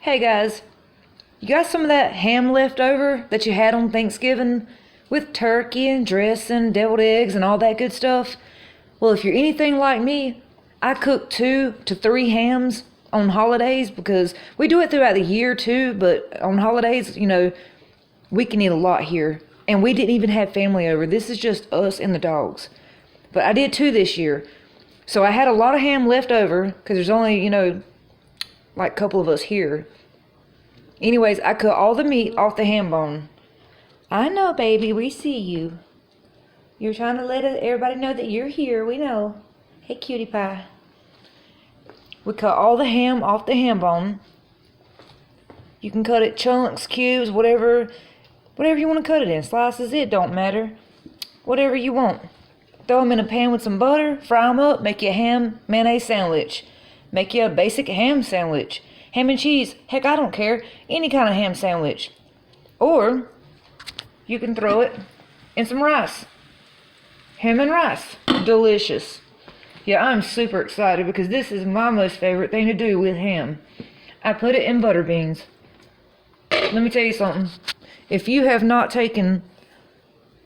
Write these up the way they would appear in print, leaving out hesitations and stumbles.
Hey guys, you got some of that ham left over that you had on Thanksgiving with turkey and dressing, deviled eggs, and all that good stuff? Well, if you're anything like me, I cook 2 to 3 hams on holidays because we do it throughout the year too, but on holidays, we can eat a lot here. And we didn't even have family over. This is just us and the dogs. But I did 2 this year. So I had a lot of ham left over because there's only, like a couple of us here. Anyways, I cut all the meat off the ham bone. I know, baby, we see you. You're trying to let everybody know that you're here. We know. Hey, cutie pie. We cut all the ham off the ham bone. You can cut it chunks, cubes, whatever you want to cut it in. Slices, it don't matter. Whatever you want. Throw them in a pan with some butter, fry them up, make you a ham mayonnaise sandwich. Make you a basic ham sandwich. Ham and cheese, heck, I don't care. Any kind of ham sandwich. Or you can throw it in some rice. Ham and rice, delicious. Yeah, I'm super excited because this is my most favorite thing to do with ham. I put it in butter beans. Let me tell you something. If you have not taken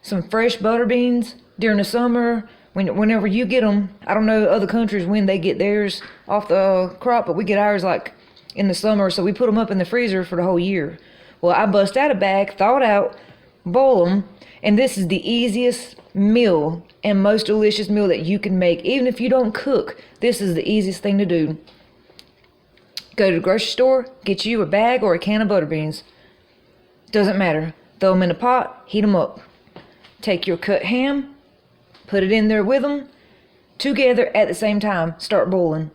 some fresh butter beans during the summer, whenever you get them, I don't know other countries when they get theirs off the crop, but we get ours like in the summer, so we put them up in the freezer for the whole year. Well, I bust out a bag, thaw it out, boil them, and this is the easiest meal and most delicious meal that you can make. Even if you don't cook, this is the easiest thing to do. Go to the grocery store, get you a bag or a can of butter beans. Doesn't matter. Throw them in a pot, heat them up. Take your cut ham, put it in there with them, together at the same time, start boiling.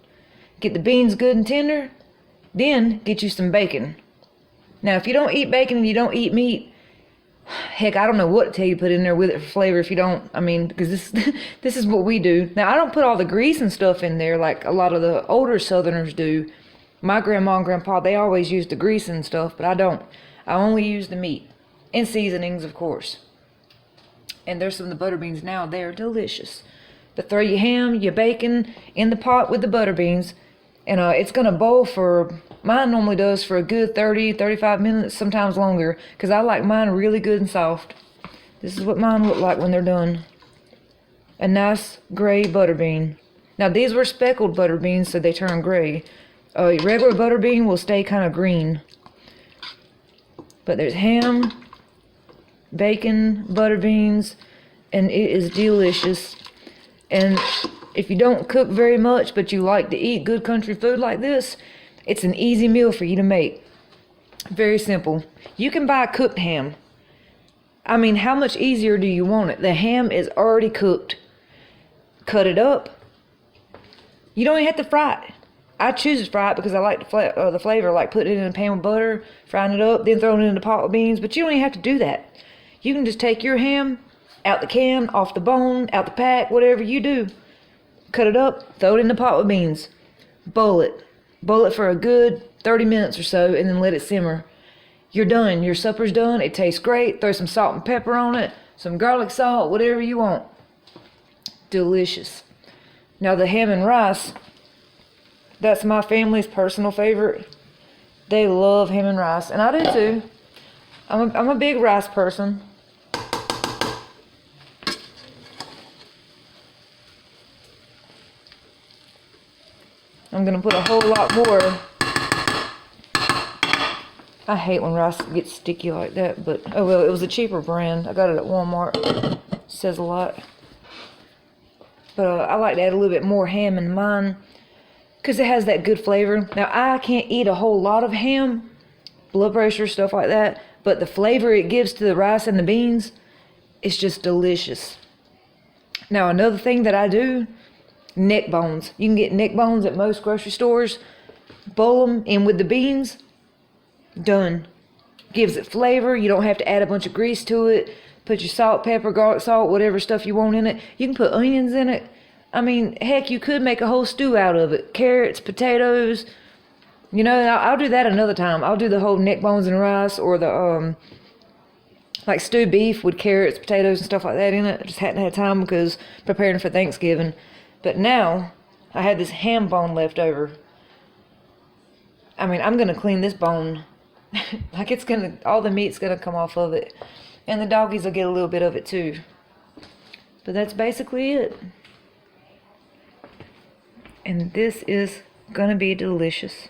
Get the beans good and tender, then get you some bacon. Now, if you don't eat bacon and you don't eat meat, heck, I don't know what to tell you to put in there with it for flavor if you don't. I mean, because this is what we do. Now, I don't put all the grease and stuff in there like a lot of the older Southerners do. My grandma and grandpa, they always use the grease and stuff, but I don't. I only use the meat. And seasonings, of course. And there's some of the butter beans now. They're delicious. But throw your ham, your bacon in the pot with the butter beans. And it's going to boil for, mine normally does for a good 30, 35 minutes, sometimes longer. Because I like mine really good and soft. This is what mine look like when they're done. A nice gray butter bean. Now these were speckled butter beans, so they turn gray. Regular butter bean will stay kind of green. But there's ham, bacon, butter beans, and it is delicious. And if you don't cook very much, but you like to eat good country food like this, it's an easy meal for you to make. Very simple. You can buy cooked ham. I mean, how much easier do you want it? The ham is already cooked. Cut it up. You don't even have to fry it. I choose to fry it because I like the flavor, like putting it in a pan with butter, frying it up, then throwing it in the pot with beans. But you don't even have to do that. You can just take your ham out the can, off the bone, out the pack, whatever you do. Cut it up, throw it in the pot with beans. Boil it. Boil it for a good 30 minutes or so, and then let it simmer. You're done. Your supper's done. It tastes great. Throw some salt and pepper on it, some garlic salt, whatever you want. Delicious. Now the ham and rice, that's my family's personal favorite. They love ham and rice, and I do too. I'm a big rice person. I'm gonna put a whole lot more. I hate when rice gets sticky like that, but oh well, it was a cheaper brand. I got it at Walmart. Says a lot. But I like to add a little bit more ham in mine because it has that good flavor. Now, I can't eat a whole lot of ham, blood pressure, stuff like that, but the flavor it gives to the rice and the beans, it's just delicious. Now, another thing that I do, neck bones. You can get neck bones at most grocery stores. Boil them in with the beans. Done. Gives it flavor. You don't have to add a bunch of grease to it. Put your salt, pepper, garlic salt, whatever stuff you want in it. You can put onions in it. I mean, heck, you could make a whole stew out of it. Carrots, potatoes. I'll do that another time. I'll do the whole neck bones and rice, or the like stewed beef with carrots, potatoes, and stuff like that in it. I just hadn't had time because preparing for Thanksgiving. But now, I had this ham bone left over. I mean, I'm gonna clean this bone. Like it's gonna, all the meat's gonna come off of it. And the doggies will get a little bit of it too. But that's basically it. And this is gonna be delicious.